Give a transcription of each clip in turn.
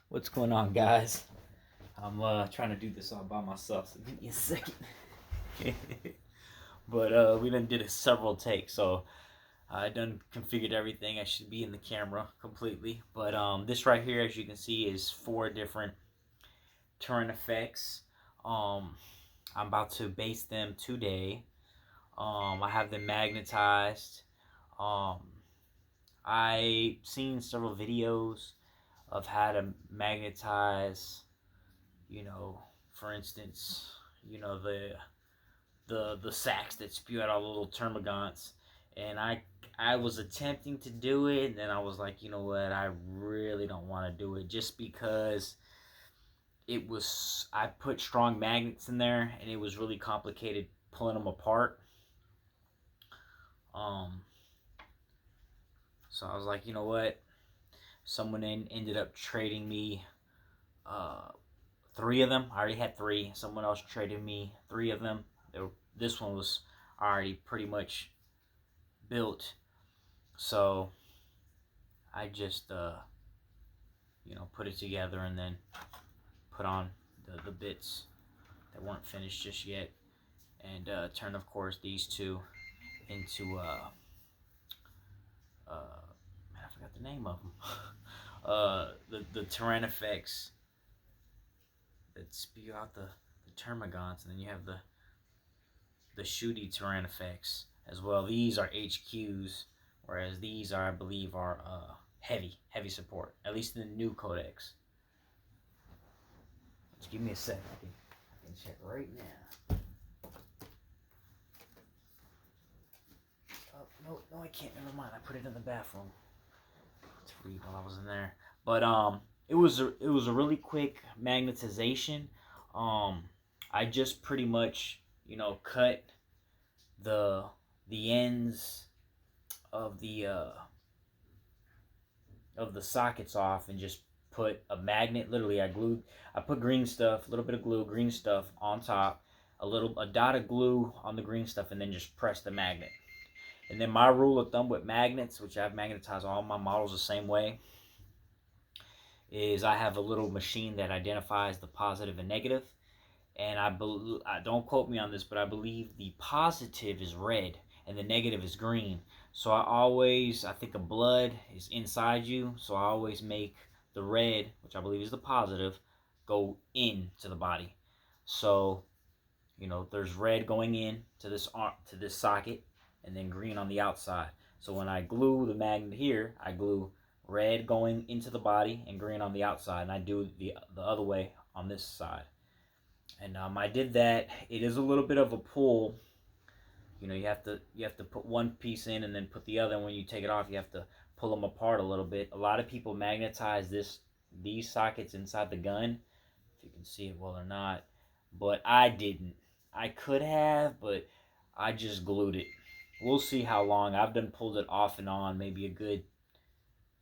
What's going on, guys? I'm trying to do this all by myself, so give me a second. But we done did it several takes, so I done configured everything. I should be in the camera completely. But this right here, as you can see, is 4 different Tyrannofex. I'm about to base them today. I have them magnetized. Um, I seen several videos of how to magnetize, you know, for instance, you know, the sacks that spew out all the little termagants. And I was attempting to do it, and then I was like, you know what, I really don't want to do it, just because I put strong magnets in there, and it was really complicated pulling them apart. Um, so I was like, you know what, someone ended up trading me uh, 3 of them. I already had 3. Someone else traded me 3 of them. This one was already pretty much built, so I just put it together and then put on the bits that weren't finished just yet, and turn, of course, these 2 into man, I forgot the name of them. The Tyrannofex that spew out the termagants, and then you have the shooty Tyrannofex as well. These are HQs, whereas these are, I believe, are heavy support, at least in the new codex. Just give me a second. I can check right now. Oh, no, I can't. Never mind. I put it in the bathroom to read while I was in there. But it was a really quick magnetization. I just pretty much, cut the ends of the sockets off and just put a magnet. Literally, I put green stuff, a little bit of glue, green stuff on top, a dot of glue on the green stuff, and then just press the magnet. And then my rule of thumb with magnets, which I've magnetized all my models the same way, is I have a little machine that identifies the positive and negative. And I don't quote me on this, but I believe the positive is red and the negative is green. So I think the blood is inside you, so I always make the red, which I believe is the positive, go into the body. So, there's red going in to this socket, and then green on the outside. So when I glue the magnet here, I glue red going into the body and green on the outside, and I do the other way on this side. And I did that. It is a little bit of a pull. You have to put one piece in and then put the other. And when you take it off, you have to pull them apart a little bit. A lot of people magnetize these sockets inside the gun, if you can see it well or not. But I didn't. I could have, but I just glued it. We'll see how long. I've done pulled it off and on maybe a good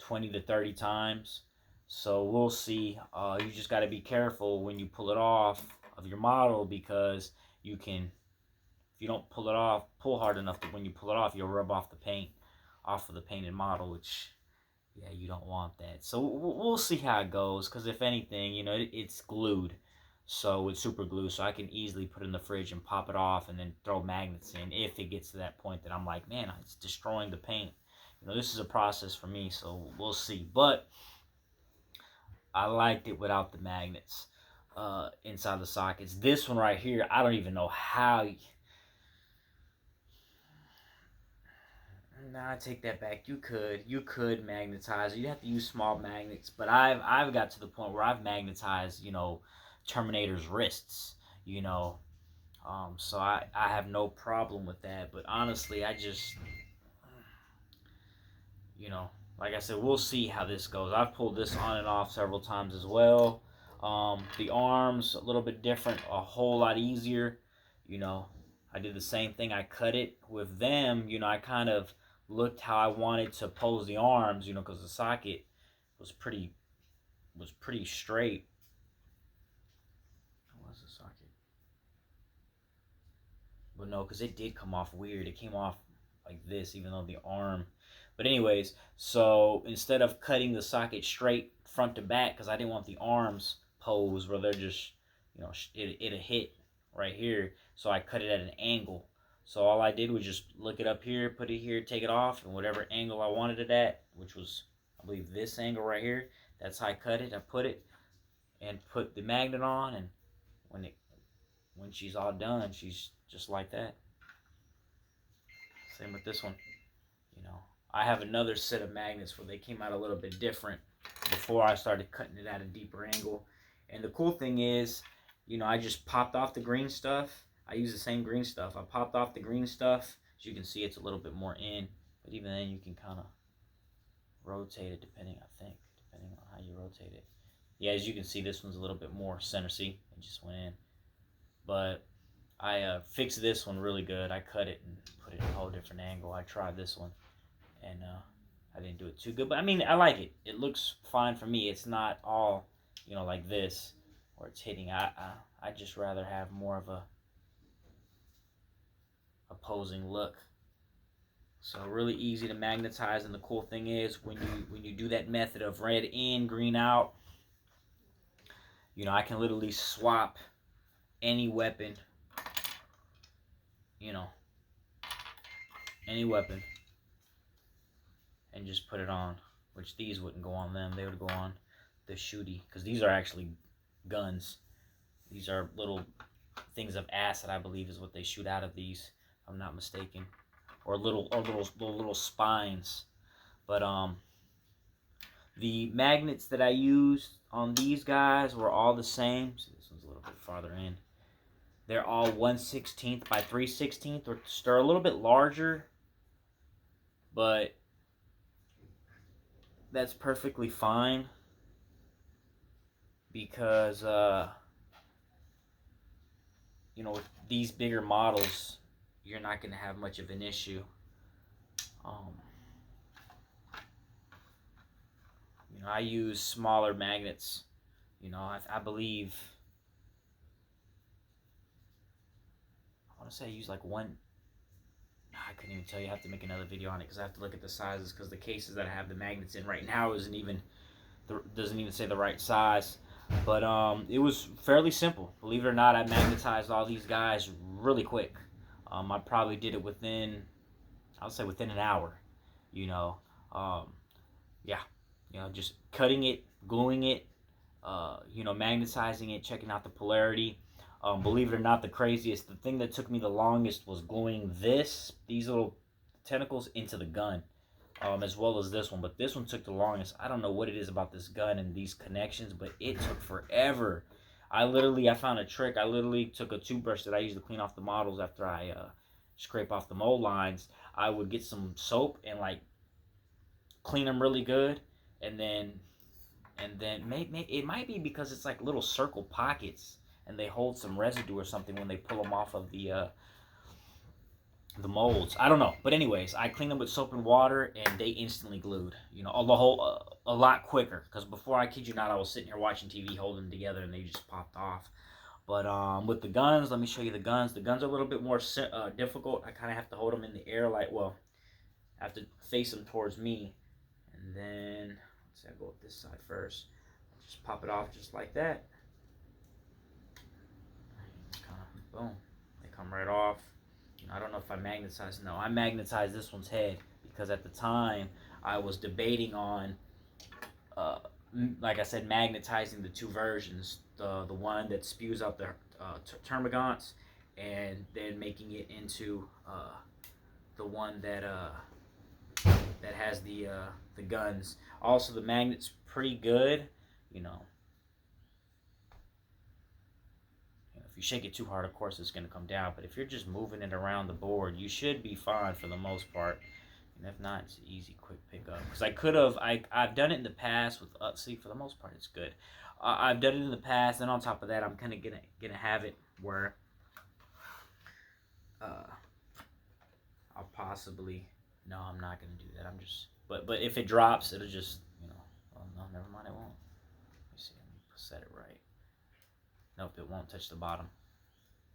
20 to 30 times. So we'll see. You just got to be careful when you pull it off of your model, because if you don't pull hard enough, that when you pull it off, you'll rub off the paint off of the painted model, which, yeah, you don't want that. So we'll see how it goes, because if anything, it's glued. So it's super glue, so I can easily put it in the fridge and pop it off and then throw magnets in if it gets to that point that I'm like, man, it's destroying the paint. This is a process for me, so we'll see. But I liked it without the magnets inside the sockets. This one right here, I don't even know how. Nah, I take that back. You could magnetize it. You have to use small magnets, but I've got to the point where I've magnetized, Terminator's wrists, so I have no problem with that. But honestly, I just, like I said, we'll see how this goes. I've pulled this on and off several times as well. The arms, a little bit different, a whole lot easier. I did the same thing. I cut it with them. I kind of looked how I wanted to pose the arms, because the socket was pretty straight. What was the socket? But no, because it did come off weird. It came off like this, even though the arm But anyways, so instead of cutting the socket straight front to back, because I didn't want the arms pose where they're just, it'll hit right here. So I cut it at an angle. So all I did was just look it up here, put it here, take it off, and whatever angle I wanted it at, which was, I believe, this angle right here, that's how I cut it. I put it and put the magnet on, and when she's all done, she's just like that. Same with this one. I have another set of magnets where they came out a little bit different before I started cutting it at a deeper angle. And the cool thing is, I just popped off the green stuff. I use the same green stuff. I popped off the green stuff. As you can see, it's a little bit more in. But even then, you can kind of rotate it depending on how you rotate it. Yeah, as you can see, this one's a little bit more center. See, it just went in. But I fixed this one really good. I cut it and put it in a whole different angle. I tried this one, and I didn't do it too good. But I mean, I like it. It looks fine for me. It's not all, like this, where it's hitting. I just rather have more of a opposing look. So really easy to magnetize, and the cool thing is when you do that method of red in, green out, I can literally swap any weapon, any weapon, and just put it on, which these wouldn't go on them. They would go on the shooty, because these are actually guns. These are little things of acid, I believe, is what they shoot out of these, if I'm not mistaken, or little spines. But the magnets that I used on these guys were all the same. So this one's a little bit farther in. They're all 1/16 by 3/16, or they're a little bit larger, but that's perfectly fine, because with these bigger models, you're not going to have much of an issue. I use smaller magnets. I believe, I want to say I use like one. I couldn't even tell you. I have to make another video on it because I have to look at the sizes, because the cases that I have the magnets in right now doesn't even say the right size. But it was fairly simple. Believe it or not, I magnetized all these guys really quick. I probably did it within, I would say within an hour. Yeah. Just cutting it, gluing it, magnetizing it, checking out the polarity. Believe it or not, the thing that took me the longest was gluing these little tentacles into the gun, as well as this one. But this one took the longest. I don't know what it is about this gun and these connections, but it took forever. I found a trick. I literally took a toothbrush that I use to clean off the models after I scrape off the mold lines. I would get some soap and clean them really good, and then it might be because it's like little circle pockets, and they hold some residue or something when they pull them off of the molds. I don't know, but anyways, I cleaned them with soap and water, and they instantly glued. A lot quicker. Because before, I kid you not, I was sitting here watching TV, holding them together, and they just popped off. But with the guns, let me show you the guns. The guns are a little bit more difficult. I kind of have to hold them in the air, I have to face them towards me, and then let's see, I go with this side first. Just pop it off just like that. Boom, they come right off. I don't know if I magnetized. No, I magnetized this one's head, because at the time I was debating on, like I said, magnetizing the two versions, the one that spews out the termagants, and then making it into the one that has the guns. Also, the magnet's pretty good, If you shake it too hard, of course, it's going to come down. But if you're just moving it around the board, you should be fine for the most part. And if not, it's easy, quick pickup. Because I've done it in the past with, see, for the most part, it's good. I've done it in the past, and on top of that, I'm kind of gonna have it where I'll possibly, no, I'm not gonna do that. I'm just, but if it drops, it'll just, well, no, never mind, it won't. Let me see, let me set it right. Nope, it won't touch the bottom.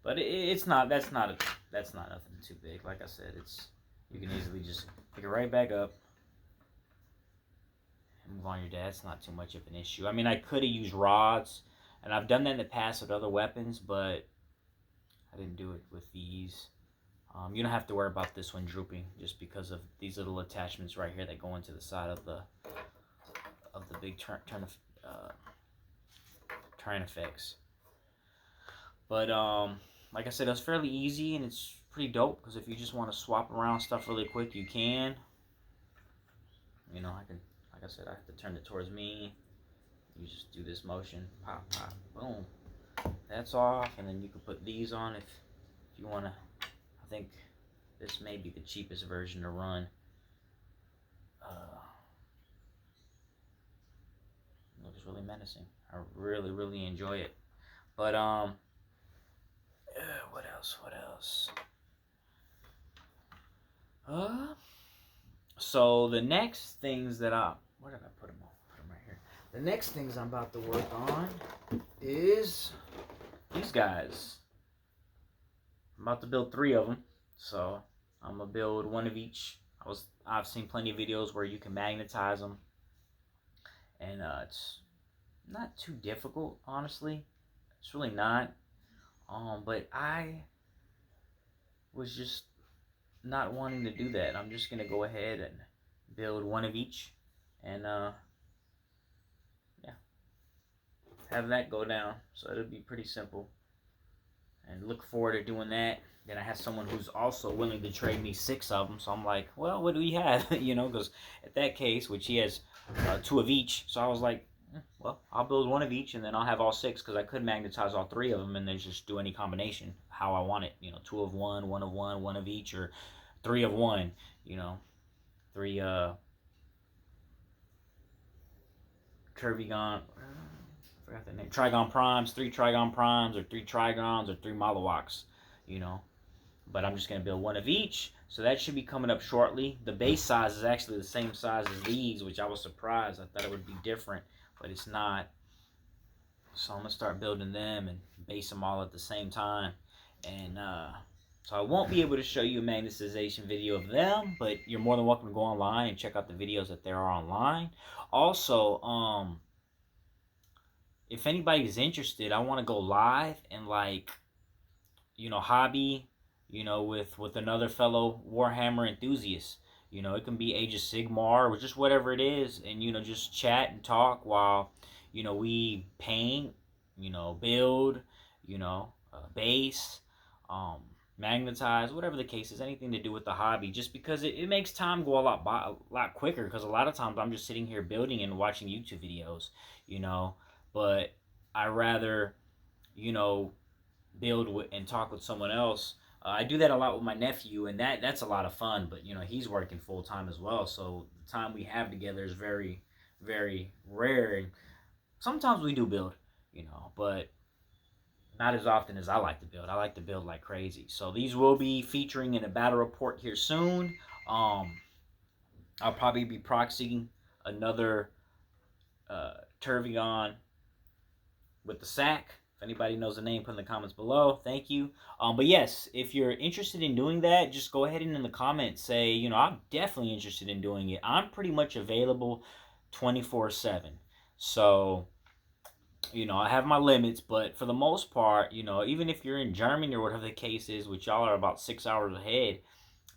But it's not. That's not nothing too big. Like I said, you can easily just pick it right back up, move on your dad. It's not too much of an issue. I mean, I could have used rods, and I've done that in the past with other weapons, but I didn't do it with these. You don't have to worry about this one drooping just because of these little attachments right here that go into the side of the big Tyrannofex. But like I said, it's fairly easy and it's pretty dope because if you just want to swap around stuff really quick, you can. You know, I can, like I said, I have to turn it towards me. You just do this motion, pop, pop, boom. That's off, and then you can put these on if you want to. I think this may be the cheapest version to run. It looks really menacing. I really, really enjoy it. But what else? What else? So the next things that where did I put them all? Put them right here. The next things I'm about to work on is these guys. I'm about to build 3 of them, so I'm gonna build 1 of each. I've seen plenty of videos where you can magnetize them, and it's not too difficult, honestly. It's really not. But I was just not wanting to do that. I'm just gonna go ahead and build 1 of each, and yeah, have that go down. So it'll be pretty simple. And look forward to doing that. Then I have someone who's also willing to trade me 6 of them. So I'm like, well, what do we have? You know, because at that case, which he has 2 of each. So I was like, well, I'll build 1 of each and then I'll have all 6 because I could magnetize all 3 of them and then just do any combination how I want it. You know, 2 of 1, 1 of 1, 1 of each, or 3 of 1. You know, 3 Tervigon. I forgot the name. Trigon Primes, 3 Trigon Primes, or 3 Trigons, or 3 Malowoks, you know. But I'm just going to build 1 of each. So that should be coming up shortly. The base size is actually the same size as these, which I was surprised. I thought it would be different, but it's not. So I'm going to start building them and base them all at the same time. And so I won't be able to show you a magnetization video of them, but you're more than welcome to go online and check out the videos that there are online. Also, if anybody's interested, I want to go live and, like, you know, hobby, you know, with another fellow Warhammer enthusiast. You know, it can be Age of Sigmar or just whatever it is, and, you know, just chat and talk while, you know, we paint, you know, build, you know, base, magnetize, whatever the case is, anything to do with the hobby, just because it makes time go a lot quicker, because a lot of times I'm just sitting here building and watching YouTube videos, you know. But I rather, you know, build and talk with someone else. I do that a lot with my nephew, and that's a lot of fun. But, you know, he's working full time as well, so the time we have together is very, very rare. And sometimes we do build, you know, but not as often as I like to build. I like to build like crazy. So these will be featuring in a battle report here soon. I'll probably be proxying another Tervigon with the sack. If anybody knows the name, put in the comments below. Thank you. But yes, if you're interested in doing that, just go ahead and in the comments say, you know, I'm definitely interested in doing it. I'm pretty much available 24/7. So, you know, I have my limits, but for the most part, you know, even if you're in Germany or whatever the case is, which y'all are about 6 hours ahead,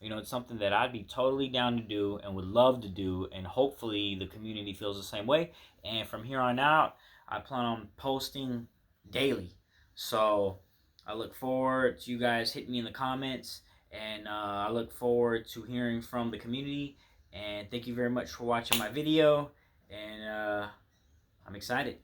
you know, it's something that I'd be totally down to do and would love to do, and hopefully the community feels the same way. And from here on out, I plan on posting daily. So I look forward to you guys hitting me in the comments, and I look forward to hearing from the community. And thank you very much for watching my video, and I'm excited.